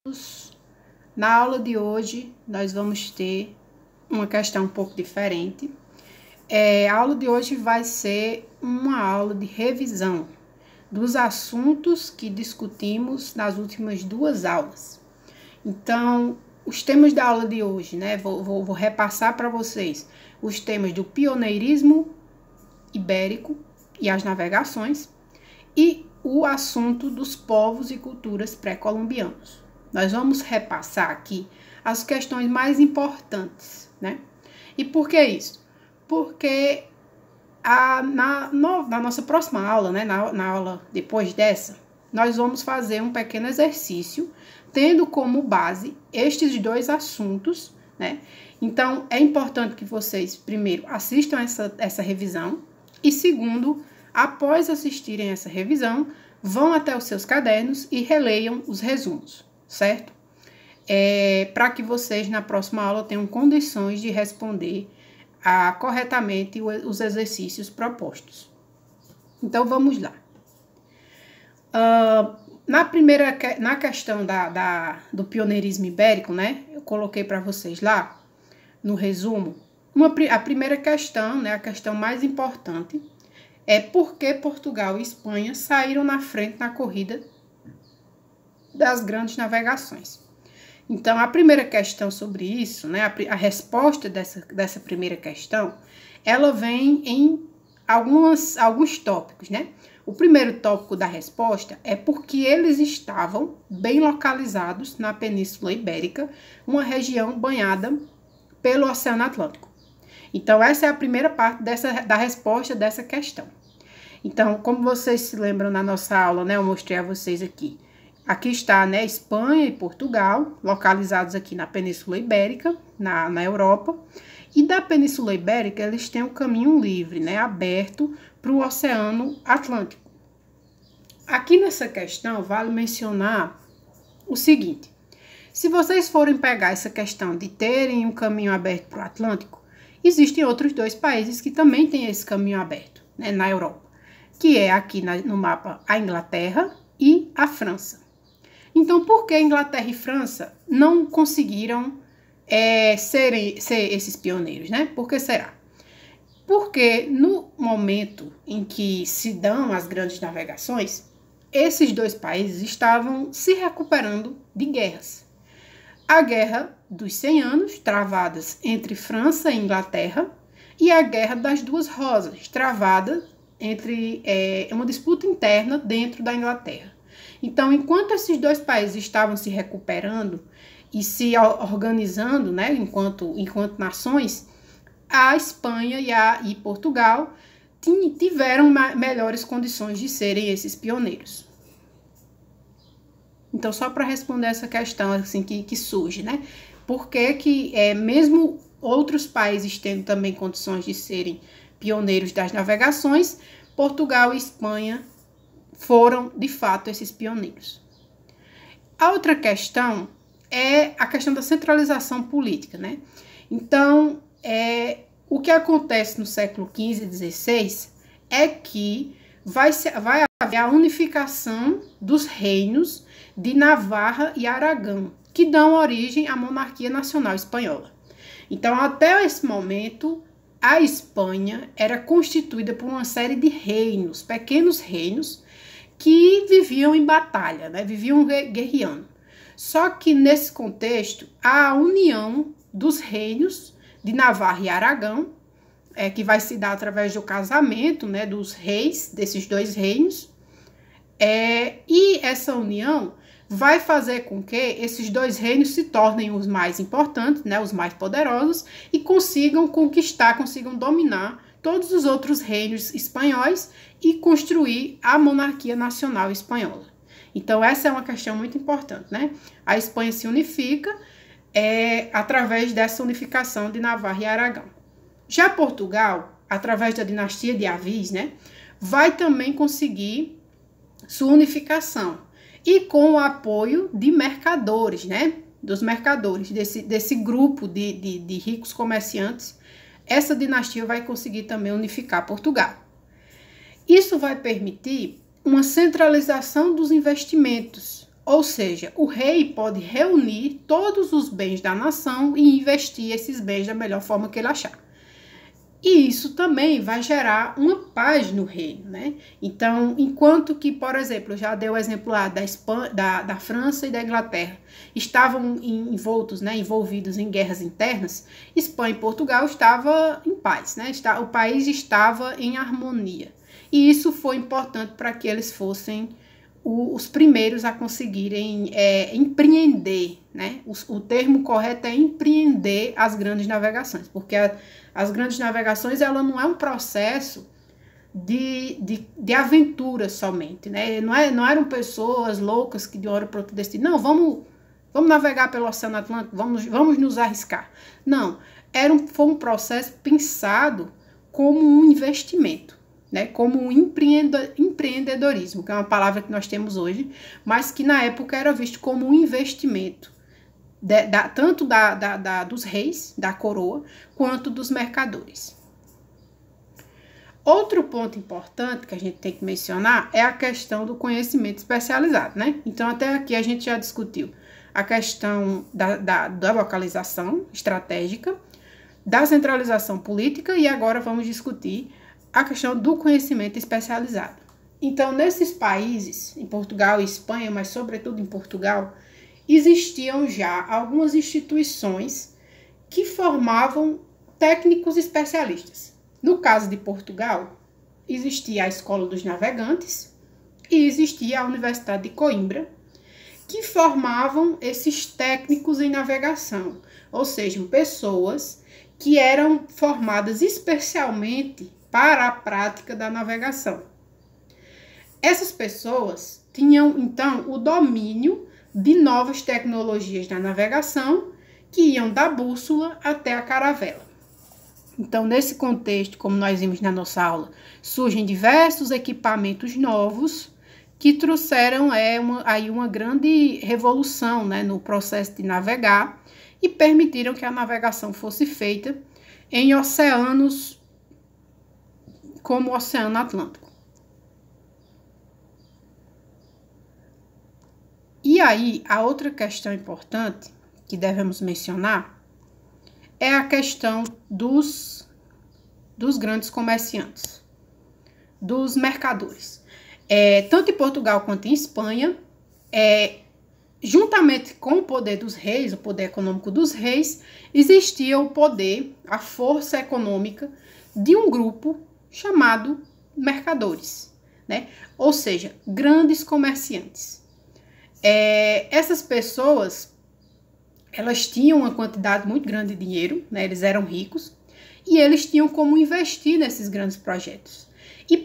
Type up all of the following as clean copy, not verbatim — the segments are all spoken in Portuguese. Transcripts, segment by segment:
Na aula de hoje, nós vamos ter uma questão um pouco diferente. A aula de hoje vai ser uma aula de revisão dos assuntos que discutimos nas últimas duas aulas. Então, os temas da aula de hoje, né? Vou repassar para vocês os temas do pioneirismo ibérico e as navegações e o assunto dos povos e culturas pré-colombianos. Nós vamos repassar aqui as questões mais importantes, né? E por que isso? Porque na nossa próxima aula, né, na aula depois dessa, nós vamos fazer um pequeno exercício, tendo como base estes dois assuntos, né? Então, é importante que vocês, primeiro, assistam essa revisão e, segundo, após assistirem essa revisão, vão até os seus cadernos e releiam os resumos, certo? Para que vocês, na próxima aula, tenham condições de responder corretamente os exercícios propostos. Então, vamos lá. Na questão do pioneirismo ibérico, né? Eu coloquei para vocês lá, no resumo, a primeira questão, né? A questão mais importante, é por que Portugal e Espanha saíram na frente na corrida das grandes navegações. Então, a primeira questão sobre isso, né, a resposta dessa primeira questão, ela vem em alguns tópicos, né? O primeiro tópico da resposta é porque eles estavam bem localizados na Península Ibérica, uma região banhada pelo Oceano Atlântico. Então, essa é a primeira parte da resposta dessa questão. Então, como vocês se lembram na nossa aula, né, eu mostrei a vocês aqui. Aqui está, né, Espanha e Portugal, localizados aqui na Península Ibérica, na Europa. E da Península Ibérica, eles têm um caminho livre, né, aberto para o Oceano Atlântico. Aqui nessa questão, vale mencionar o seguinte. Se vocês forem pegar essa questão de terem um caminho aberto para o Atlântico, existem outros dois países que também têm esse caminho aberto, né, na Europa, que é aqui no mapa a Inglaterra e a França. Então, por que Inglaterra e França não conseguiram ser esses pioneiros, né? Por que será? Porque no momento em que se dão as grandes navegações, esses dois países estavam se recuperando de guerras. A Guerra dos 100 Anos, travadas entre França e Inglaterra, e a Guerra das Duas Rosas, travada entre uma disputa interna dentro da Inglaterra. Então, enquanto esses dois países estavam se recuperando e se organizando, né, enquanto nações, a Espanha e Portugal tiveram melhores condições de serem esses pioneiros. Então, só para responder essa questão assim, que surge, né? Por que mesmo outros países tendo também condições de serem pioneiros das navegações, Portugal e Espanha foram, de fato, esses pioneiros. A outra questão é a questão da centralização política, né? Então, o que acontece no século XV e XVI é que vai haver a unificação dos reinos de Navarra e Aragão, que dão origem à monarquia nacional espanhola. Então, até esse momento, a Espanha era constituída por uma série de reinos, pequenos reinos, que viviam em batalha, né? Viviam guerreando. Só que nesse contexto, a união dos reinos de Navarra e Aragão, que vai se dar através do casamento, né, dos reis, desses dois reinos, e essa união vai fazer com que esses dois reinos se tornem os mais importantes, né, os mais poderosos, e consigam conquistar, consigam dominar todos os outros reinos espanhóis e construir a monarquia nacional espanhola. Então, essa é uma questão muito importante, né? A Espanha se unifica através dessa unificação de Navarra e Aragão. Já Portugal, através da dinastia de Avís, né, vai também conseguir sua unificação e com o apoio de mercadores, né, dos mercadores, desse grupo de ricos comerciantes. Essa dinastia vai conseguir também unificar Portugal. Isso vai permitir uma centralização dos investimentos, Ou seja, o rei pode reunir todos os bens da nação e investir esses bens da melhor forma que ele achar. E isso também vai gerar uma paz no reino, né? Então, enquanto que, por exemplo, já dei o exemplo lá da França e da Inglaterra, estavam envolvidos em guerras internas, Espanha e Portugal estavam em paz, né? O país estava em harmonia. E isso foi importante para que eles fossem os primeiros a conseguirem empreender, né? O termo correto é empreender as grandes navegações, porque as grandes navegações, ela não é um processo de aventura somente, né? Não eram pessoas loucas que de uma hora para outra decidiram, não, vamos navegar pelo Oceano Atlântico, vamos nos arriscar. Não, foi um processo pensado como um investimento, né? Como um empreendedorismo, que é uma palavra que nós temos hoje, mas que na época era visto como um investimento, tanto dos reis, da coroa, quanto dos mercadores. Outro ponto importante que a gente tem que mencionar é a questão do conhecimento especializado, né? Então, até aqui a gente já discutiu a questão da localização estratégica, da centralização política, e agora vamos discutir a questão do conhecimento especializado. Então, nesses países, em Portugal e Espanha, mas sobretudo em Portugal, existiam já algumas instituições que formavam técnicos especialistas. No caso de Portugal, existia a Escola dos Navegantes e existia a Universidade de Coimbra, que formavam esses técnicos em navegação, ou seja, pessoas que eram formadas especialmente para a prática da navegação. Essas pessoas tinham, então, o domínio de novas tecnologias na navegação, que iam da bússola até a caravela. Então, nesse contexto, como nós vimos na nossa aula, surgem diversos equipamentos novos que trouxeram uma grande revolução, né, no processo de navegar e permitiram que a navegação fosse feita em oceanos como o Oceano Atlântico. E aí, a outra questão importante que devemos mencionar é a questão dos grandes comerciantes, dos mercadores. Tanto em Portugal quanto em Espanha, juntamente com o poder dos reis, o poder econômico dos reis, existia o poder, a força econômica de um grupo chamado mercadores, né? Ou seja, grandes comerciantes. Essas pessoas, elas tinham uma quantidade muito grande de dinheiro, né? Eles eram ricos e eles tinham como investir nesses grandes projetos. E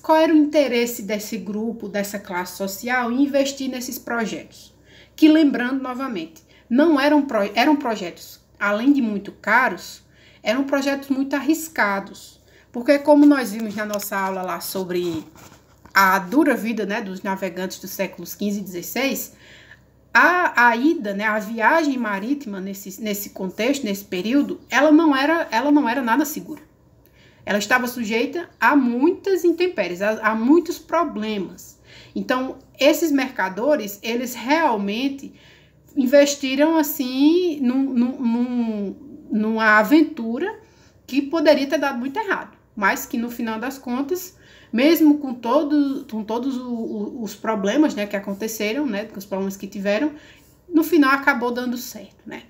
qual era o interesse desse grupo, dessa classe social em investir nesses projetos? Que, lembrando novamente, eram projetos, além de muito caros, eram projetos muito arriscados. Porque, como nós vimos na nossa aula lá sobre a dura vida, né, dos navegantes dos séculos XV e XVI, a ida, né, a viagem marítima nesse contexto, nesse período, ela não era nada segura. Ela estava sujeita a muitas intempéries, a muitos problemas. Então, esses mercadores, eles realmente investiram assim numa aventura que poderia ter dado muito errado, mas que no final das contas, mesmo com todos os problemas, né, que aconteceram, né, com os problemas que tiveram, no final acabou dando certo, né?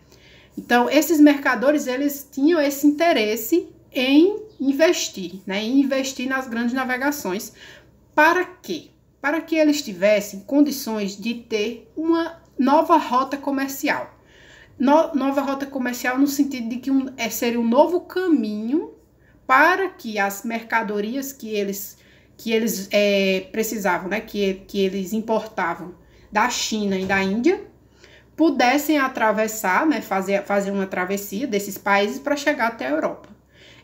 Então, esses mercadores, eles tinham esse interesse em investir, né, em investir nas grandes navegações. Para quê? Para que eles tivessem condições de ter uma nova rota comercial. Nova rota comercial no sentido de que seria um novo caminho para que as mercadorias que eles precisavam, né, que eles importavam da China e da Índia, pudessem atravessar, né, fazer uma travessia desses países para chegar até a Europa.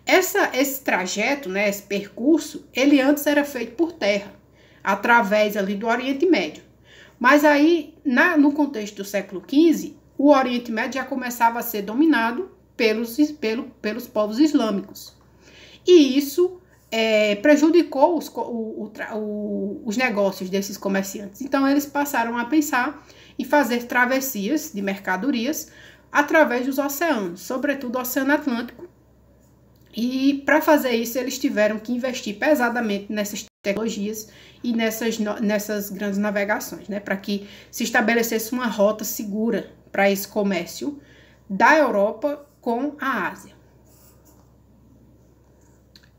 Esse trajeto, né, esse percurso, ele antes era feito por terra, através ali do Oriente Médio. Mas aí, no contexto do século XV, o Oriente Médio já começava a ser dominado pelos povos islâmicos. E isso prejudicou os negócios desses comerciantes. Então, eles passaram a pensar em fazer travessias de mercadorias através dos oceanos, sobretudo o Oceano Atlântico. E para fazer isso, eles tiveram que investir pesadamente nessas tecnologias e nessas grandes navegações, né, para que se estabelecesse uma rota segura para esse comércio da Europa com a Ásia.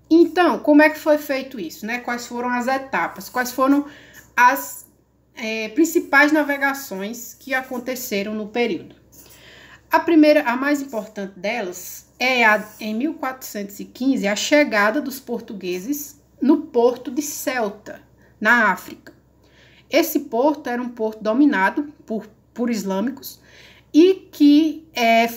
Então, como é que foi feito isso, né? Quais foram as etapas? Quais foram as principais navegações que aconteceram no período? A primeira, a mais importante delas, em 1415, a chegada dos portugueses no porto de Ceuta, na África. Esse porto era um porto dominado por islâmicos e que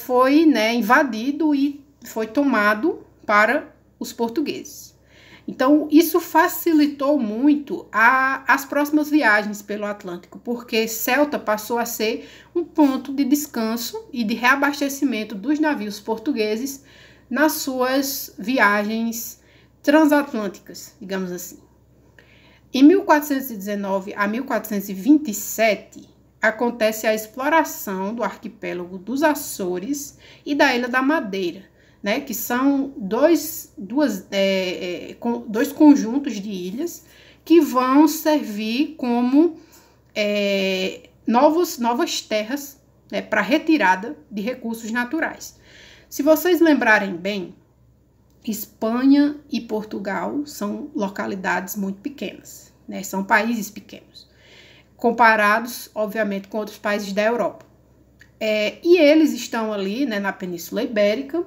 foi, né, invadido e foi tomado para os portugueses. Então, isso facilitou muito as próximas viagens pelo Atlântico, porque Ceuta passou a ser um ponto de descanso e de reabastecimento dos navios portugueses nas suas viagens transatlânticas, digamos assim. Em 1419 a 1427, acontece a exploração do arquipélago dos Açores e da Ilha da Madeira, né, que são dois conjuntos de ilhas que vão servir como novas terras, né, para retirada de recursos naturais. Se vocês lembrarem bem, Espanha e Portugal são localidades muito pequenas, né, são países pequenos, comparados, obviamente, com outros países da Europa. E eles estão ali, né, na Península Ibérica,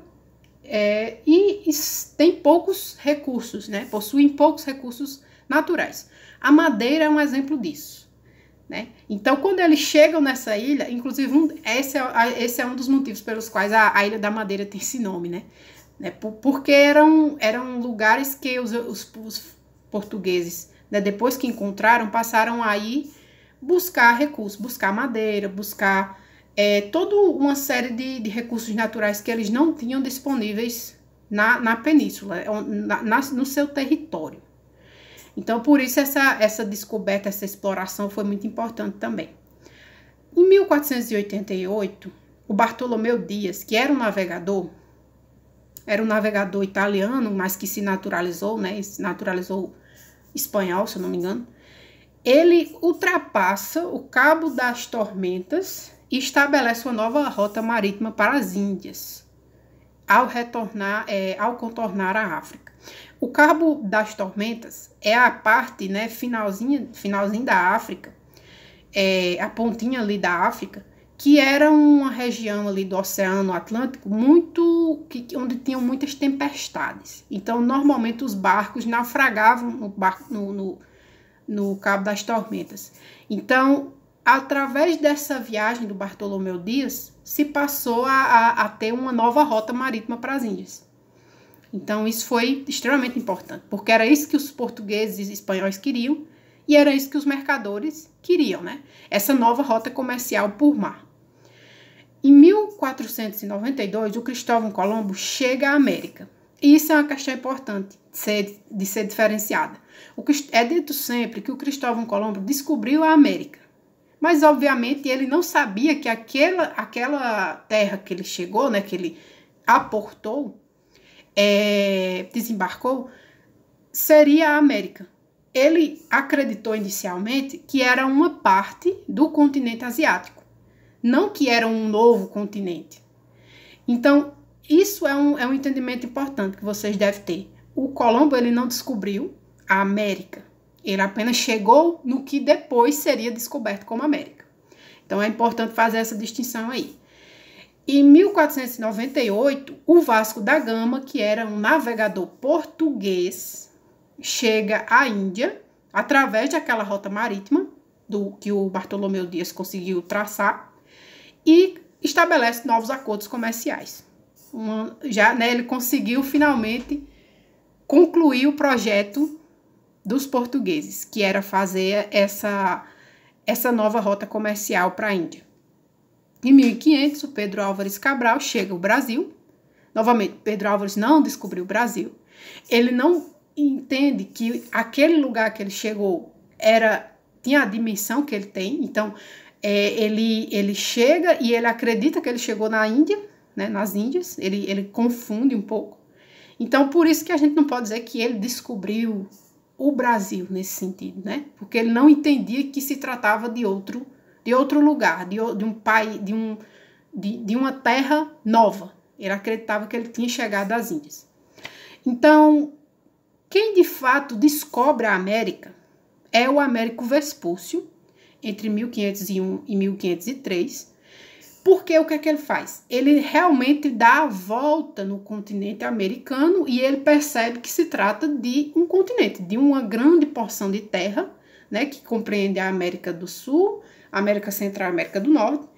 e tem poucos recursos, né? Possuem poucos recursos naturais. A Madeira é um exemplo disso, né? Então, quando eles chegam nessa ilha, inclusive, esse é um dos motivos pelos quais a Ilha da Madeira tem esse nome, né? Porque eram lugares que os portugueses, né, depois que encontraram, passaram a ir buscar recursos, buscar madeira, buscar toda uma série de recursos naturais que eles não tinham disponíveis na península, no seu território. Então, por isso, essa descoberta, essa exploração foi muito importante também. Em 1488, o Bartolomeu Dias, que era um navegador italiano, mas que se naturalizou, né, se naturalizou espanhol, se eu não me engano, ele ultrapassa o Cabo das Tormentas e estabelece uma nova rota marítima para as Índias, ao contornar a África. O Cabo das Tormentas é a parte, né, finalzinho da África, a pontinha ali da África, que era uma região ali do Oceano Atlântico onde tinham muitas tempestades. Então, normalmente, os barcos naufragavam no Cabo das Tormentas. Então, através dessa viagem do Bartolomeu Dias, se passou a ter uma nova rota marítima para as Índias. Então, isso foi extremamente importante, porque era isso que os portugueses e espanhóis queriam e era isso que os mercadores queriam, né? Essa nova rota comercial por mar. Em 1492, o Cristóvão Colombo chega à América. E isso é uma questão importante de ser diferenciada. É dito sempre que o Cristóvão Colombo descobriu a América. Mas, obviamente, ele não sabia que aquela terra que ele chegou, né, que ele aportou, desembarcou, seria a América. Ele acreditou inicialmente que era uma parte do continente asiático, não que era um novo continente. Então, isso é um entendimento importante que vocês devem ter. O Colombo, ele não descobriu a América. Ele apenas chegou no que depois seria descoberto como América. Então, é importante fazer essa distinção aí. Em 1498, o Vasco da Gama, que era um navegador português, chega à Índia através daquela rota marítima que o Bartolomeu Dias conseguiu traçar e estabelece novos acordos comerciais. Ele conseguiu finalmente concluir o projeto dos portugueses, que era fazer essa nova rota comercial para a Índia. Em 1500, o Pedro Álvares Cabral chega ao Brasil. Novamente, Pedro Álvares não descobriu o Brasil. Ele não entende que aquele lugar que ele chegou tinha a dimensão que ele tem. Então, ele chega e ele acredita que ele chegou na Índia, né, nas Índias. Ele confunde um pouco. Então, por isso que a gente não pode dizer que ele descobriu o Brasil nesse sentido, né? Porque ele não entendia que se tratava de outro lugar, de um pai, de uma terra nova. Ele acreditava que ele tinha chegado às Índias. Então, quem de fato descobre a América é o Américo Vespúcio, entre 1501 e 1503, porque o que é que ele faz? Ele realmente dá a volta no continente americano e ele percebe que se trata de um continente, de uma grande porção de terra, né, que compreende a América do Sul, a América Central e a América do Norte.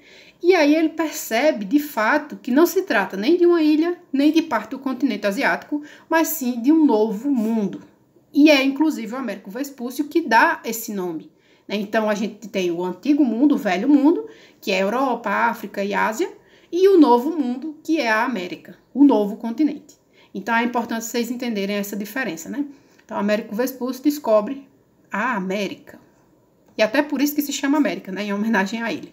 E aí ele percebe, de fato, que não se trata nem de uma ilha, nem de parte do continente asiático, mas sim de um novo mundo. E é, inclusive, o Américo Vespúcio que dá esse nome. Então, a gente tem o antigo mundo, o velho mundo, que é a Europa, a África e a Ásia, e o novo mundo, que é a América, o novo continente. Então, é importante vocês entenderem essa diferença, né? Então, Américo Vespúcio descobre a América. E até por isso que se chama América, né? Em homenagem à ilha.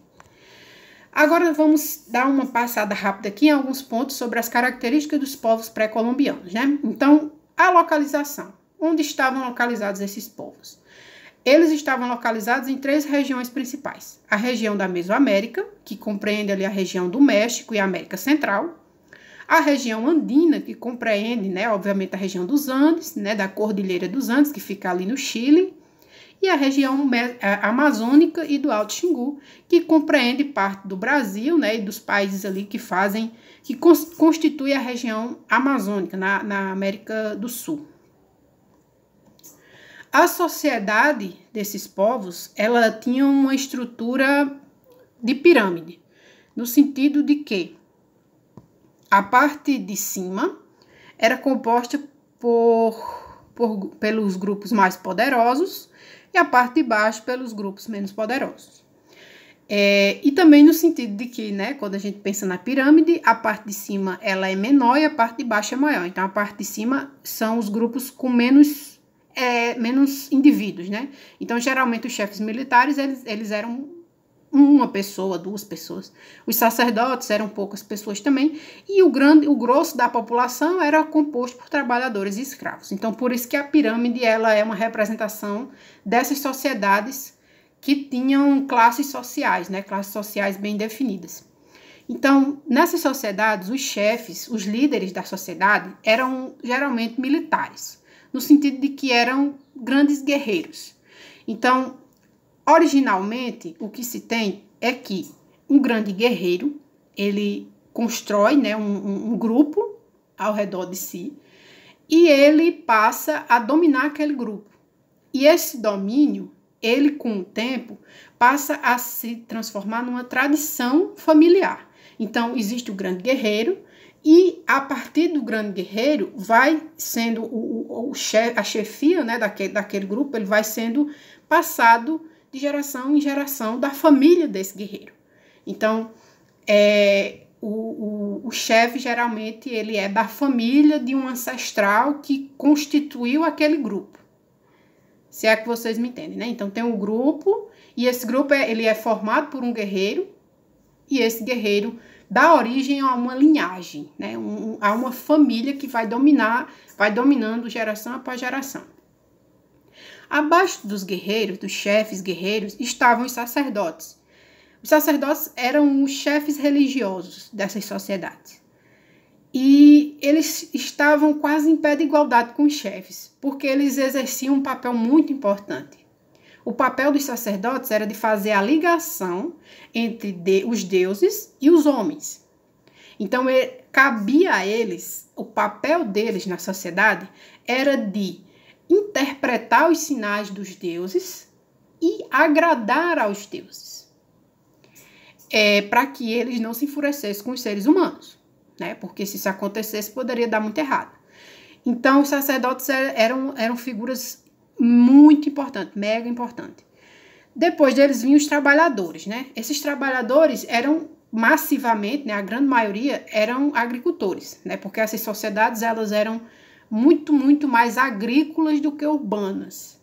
Agora, vamos dar uma passada rápida aqui em alguns pontos sobre as características dos povos pré-colombianos, né? Então, a localização. Onde estavam localizados esses povos? Eles estavam localizados em 3 regiões principais. A região da Mesoamérica, que compreende ali a região do México e a América Central. A região andina, que compreende, né, obviamente, a região dos Andes, né, da Cordilheira dos Andes, que fica ali no Chile. E a região amazônica e do Alto Xingu, que compreende parte do Brasil, né, e dos países ali que constitui a região amazônica, na América do Sul. A sociedade desses povos, ela tinha uma estrutura de pirâmide, no sentido de que a parte de cima era composta pelos grupos mais poderosos e a parte de baixo pelos grupos menos poderosos. E também no sentido de que, né, quando a gente pensa na pirâmide, a parte de cima ela é menor e a parte de baixo é maior. Então, a parte de cima são os grupos com menos indivíduos, né? Então, geralmente, os chefes militares, eles eram uma pessoa, 2 pessoas. Os sacerdotes eram poucas pessoas também. E o grosso da população era composto por trabalhadores e escravos. Então, por isso que a pirâmide, ela é uma representação dessas sociedades que tinham classes sociais, né? Classes sociais bem definidas. Então, nessas sociedades, os chefes, os líderes da sociedade, eram geralmente militares, no sentido de que eram grandes guerreiros. Então, originalmente, o que se tem é que um grande guerreiro, ele constrói, né, um grupo ao redor de si e ele passa a dominar aquele grupo. E esse domínio, ele com o tempo, passa a se transformar numa tradição familiar. Então, existe o grande guerreiro, e a partir do grande guerreiro vai sendo a chefia, né, daquele grupo, ele vai sendo passado de geração em geração da família desse guerreiro. Então, o chefe geralmente ele é da família de um ancestral que constituiu aquele grupo. Se é que vocês me entendem, né? Então, tem um grupo e esse grupo ele é formado por um guerreiro e esse guerreiro dá origem a uma linhagem, né? A uma família que vai dominando geração após geração. Abaixo dos guerreiros, dos chefes guerreiros, estavam os sacerdotes. Os sacerdotes eram os chefes religiosos dessas sociedades. E eles estavam quase em pé de igualdade com os chefes, porque eles exerciam um papel muito importante. O papel dos sacerdotes era de fazer a ligação entre os deuses e os homens. Então, cabia a eles, o papel deles na sociedade era de interpretar os sinais dos deuses e agradar aos deuses, para que eles não se enfurecessem com os seres humanos, né? Porque se isso acontecesse, poderia dar muito errado. Então, os sacerdotes eram figuras muito importante, mega importante. Depois deles vinham os trabalhadores, né? Esses trabalhadores eram massivamente, né, a grande maioria eram agricultores, né? Porque essas sociedades elas eram muito mais agrícolas do que urbanas.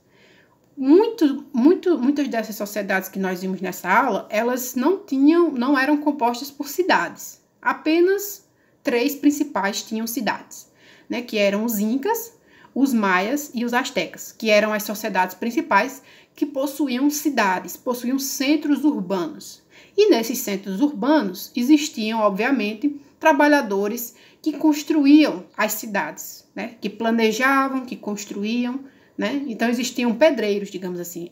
Muitas dessas sociedades que nós vimos nessa aula, elas não eram compostas por cidades. Apenas 3 principais tinham cidades, né? Que eram os incas, os maias e os astecas, que eram as sociedades principais que possuíam cidades, possuíam centros urbanos. E nesses centros urbanos existiam, obviamente, trabalhadores que construíam as cidades, né? Que planejavam, que construíam, né? Então existiam pedreiros, digamos assim.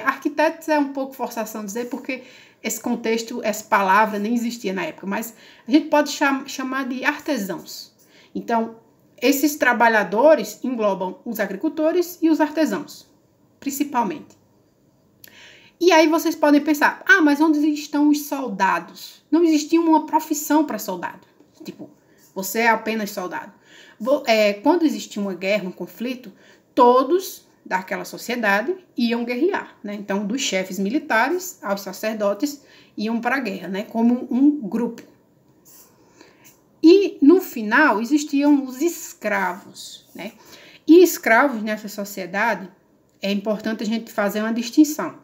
Arquitetos é um pouco forçação dizer, porque esse contexto, essa palavra nem existia na época, mas a gente pode chamar de artesãos. Então, esses trabalhadores englobam os agricultores e os artesãos, principalmente. E aí vocês podem pensar, mas onde estão os soldados? Não existia uma profissão para soldado. Tipo, você é apenas soldado. Quando existia uma guerra, um conflito, todos daquela sociedade iam guerrear, né? Então, dos chefes militares aos sacerdotes iam para a guerra, né? Como um grupo. E, no final, existiam os escravos, né? E escravos nessa sociedade, é importante a gente fazer uma distinção.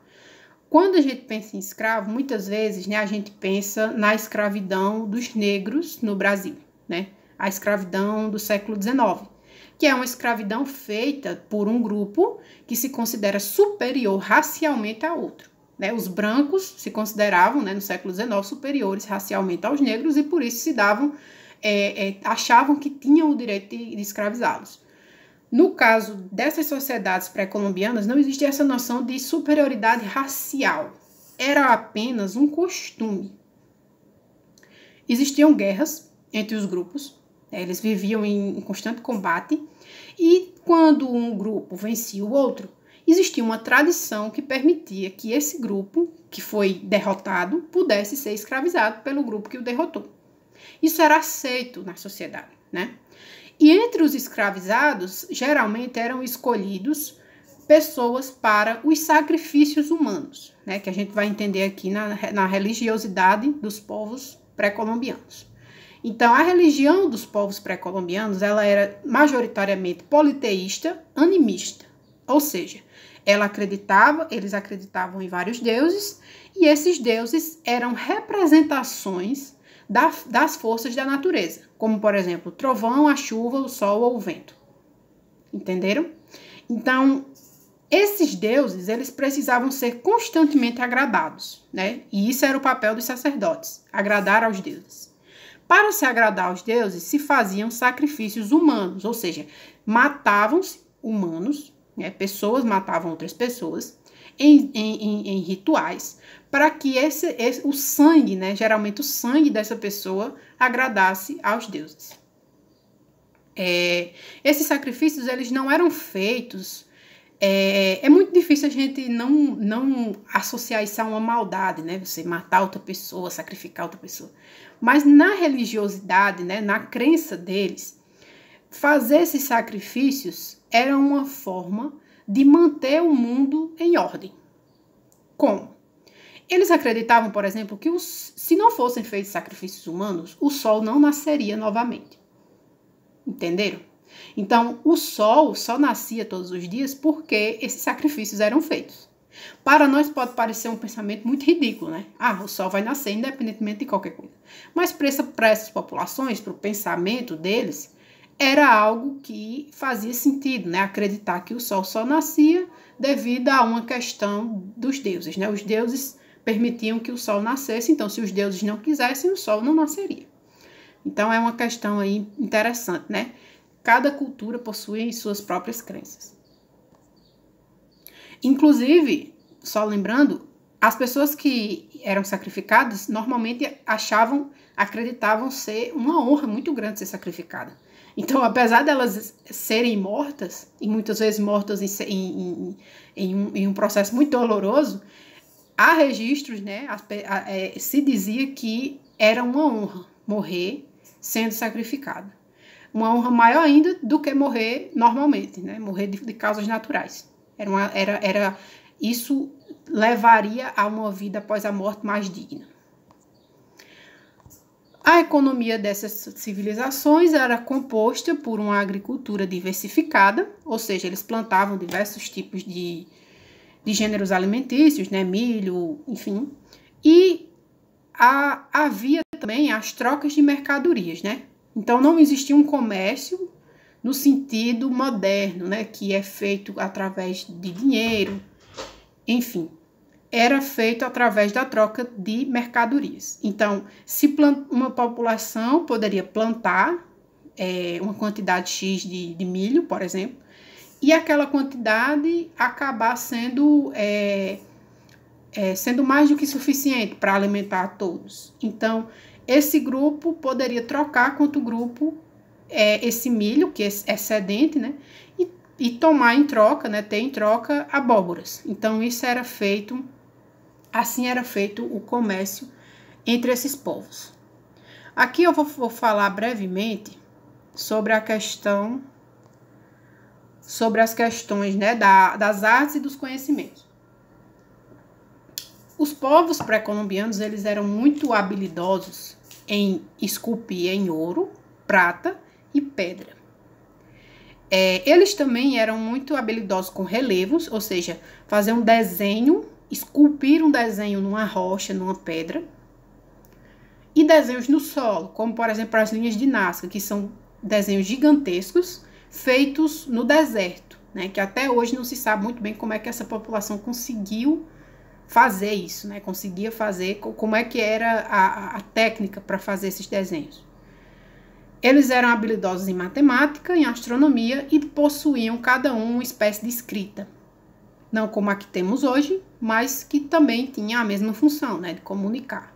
Quando a gente pensa em escravo, muitas vezes, né, a gente pensa na escravidão dos negros no Brasil, né? A escravidão do século XIX, que é uma escravidão feita por um grupo que se considera superior racialmente a outro, né? Os brancos se consideravam, né, no século XIX, superiores racialmente aos negros e por isso se davam, achavam que tinham o direito de escravizá-los. No caso dessas sociedades pré-colombianas, não existia essa noção de superioridade racial. Era apenas um costume. Existiam guerras entre os grupos, eles viviam em constante combate, e quando um grupo vencia o outro, existia uma tradição que permitia que esse grupo, que foi derrotado, pudesse ser escravizado pelo grupo que o derrotou. Isso era aceito na sociedade, né? E entre os escravizados, geralmente eram escolhidos pessoas para os sacrifícios humanos, né? Que a gente vai entender aqui na religiosidade dos povos pré-colombianos. Então, a religião dos povos pré-colombianos, ela era majoritariamente politeísta, animista. Ou seja, eles acreditavam em vários deuses, e esses deuses eram representações das forças da natureza, como, por exemplo, o trovão, a chuva, o sol ou o vento. Entenderam? Então, esses deuses, eles precisavam ser constantemente agradados, né? E isso era o papel dos sacerdotes, agradar aos deuses. Para se agradar aos deuses, se faziam sacrifícios humanos, ou seja, matavam-se humanos, né? Pessoas matavam outras pessoas em rituais, para que o sangue, né? Geralmente o sangue dessa pessoa agradasse aos deuses. Esses sacrifícios, eles não eram feitos. É muito difícil a gente não associar isso a uma maldade, né? Você matar outra pessoa, sacrificar outra pessoa. Mas na religiosidade, né? Na crença deles, fazer esses sacrifícios era uma forma de manter o mundo em ordem. Como? Eles acreditavam, por exemplo, que se não fossem feitos sacrifícios humanos, o sol não nasceria novamente. Entenderam? Então, o sol só nascia todos os dias porque esses sacrifícios eram feitos. Para nós pode parecer um pensamento muito ridículo, né? O sol vai nascer independentemente de qualquer coisa. Mas para essas populações, para o pensamento deles, era algo que fazia sentido, né? Acreditar que o sol só nascia devido a uma questão dos deuses, né? Os deuses permitiam que o sol nascesse, então se os deuses não quisessem, o sol não nasceria. Então é uma questão aí interessante, né? Cada cultura possui suas próprias crenças. Inclusive, só lembrando, as pessoas que eram sacrificadas normalmente acreditavam ser uma honra muito grande ser sacrificada. Então, apesar delas serem mortas, e muitas vezes mortas em um processo muito doloroso, há registros, né? Se dizia que era uma honra morrer sendo sacrificado. Uma honra maior ainda do que morrer normalmente, né? Morrer de causas naturais. Isso levaria a uma vida após a morte mais digna. A economia dessas civilizações era composta por uma agricultura diversificada, ou seja, eles plantavam diversos tipos de gêneros alimentícios, né, milho, enfim, e havia também as trocas de mercadorias, né? Então não existia um comércio no sentido moderno, né, que é feito através de dinheiro, enfim, era feito através da troca de mercadorias. Então, se uma população poderia plantar uma quantidade X de milho, por exemplo, e aquela quantidade acabar sendo mais do que suficiente para alimentar a todos. Então, esse grupo poderia trocar contra o grupo esse milho, que é excedente, né? E tomar em troca, né? Ter em troca abóboras. Então, assim era feito o comércio entre esses povos. Aqui eu vou falar brevemente sobre as questões, né, das artes e dos conhecimentos. Os povos pré-colombianos, eles eram muito habilidosos em esculpir em ouro, prata e pedra. Eles também eram muito habilidosos com relevos, ou seja, fazer um desenho, esculpir um desenho numa rocha, numa pedra, e desenhos no solo, como por exemplo as linhas de Nazca, que são desenhos gigantescos feitos no deserto, né, que até hoje não se sabe muito bem como é que essa população conseguiu fazer isso, né, conseguia fazer, como é que era a técnica para fazer esses desenhos. Eles eram habilidosos em matemática, em astronomia e possuíam cada um uma espécie de escrita. Não como a que temos hoje, mas que também tinha a mesma função, né, de comunicar.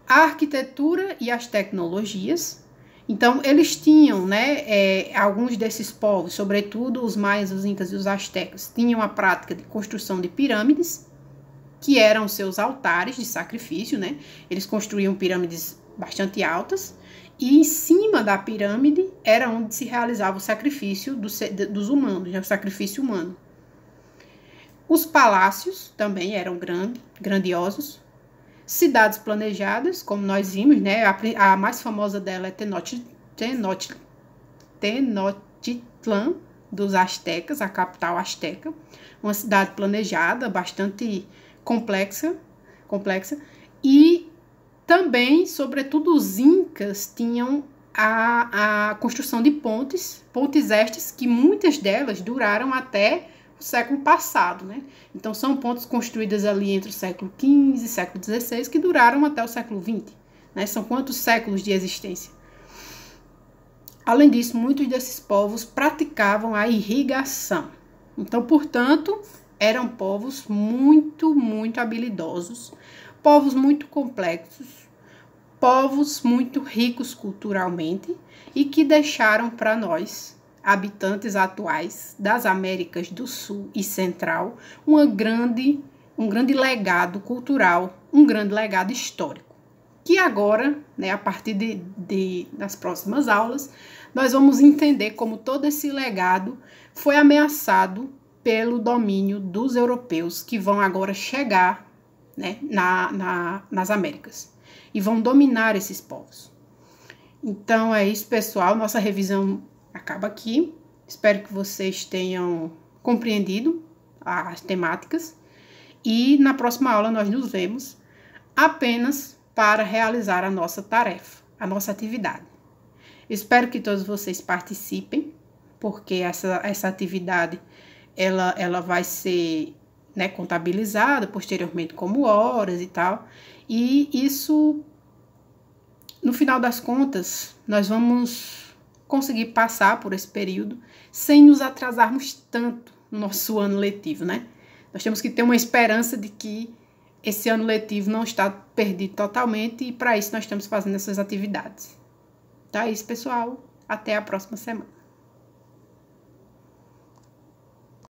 A arquitetura e as tecnologias. Então, eles tinham, né, alguns desses povos, sobretudo os maias, os incas e os astecas, tinham a prática de construção de pirâmides, que eram seus altares de sacrifício, né? Eles construíam pirâmides bastante altas, e em cima da pirâmide era onde se realizava o sacrifício dos humanos, né? O sacrifício humano. Os palácios também eram grandiosos. Cidades planejadas, como nós vimos, né? A mais famosa dela é Tenochtitlan, dos astecas, a capital asteca. Uma cidade planejada, bastante complexa. E também, sobretudo, os incas tinham a construção de pontes estas que muitas delas duraram até o século passado, né? Então, são pontes construídas ali entre o século XV e século XVI que duraram até o século XX, né? São quantos séculos de existência? Além disso, muitos desses povos praticavam a irrigação. Então, portanto, eram povos muito, muito habilidosos, povos muito complexos, povos muito ricos culturalmente e que deixaram para nós, habitantes atuais das Américas do Sul e Central, um grande legado cultural, um grande legado histórico. Que agora, né, a partir das próximas aulas, nós vamos entender como todo esse legado foi ameaçado pelo domínio dos europeus que vão agora chegar, né, nas Américas e vão dominar esses povos. Então é isso, pessoal. Nossa revisão acaba aqui. Espero que vocês tenham compreendido as temáticas e na próxima aula nós nos vemos apenas para realizar a nossa tarefa, a nossa atividade. Espero que todos vocês participem, porque essa atividade ela vai ser, né, contabilizada posteriormente como horas e tal, e isso, no final das contas, nós vamos conseguir passar por esse período sem nos atrasarmos tanto no nosso ano letivo, né? Nós temos que ter uma esperança de que esse ano letivo não está perdido totalmente e para isso nós estamos fazendo essas atividades. Tá? É isso, pessoal. Até a próxima semana.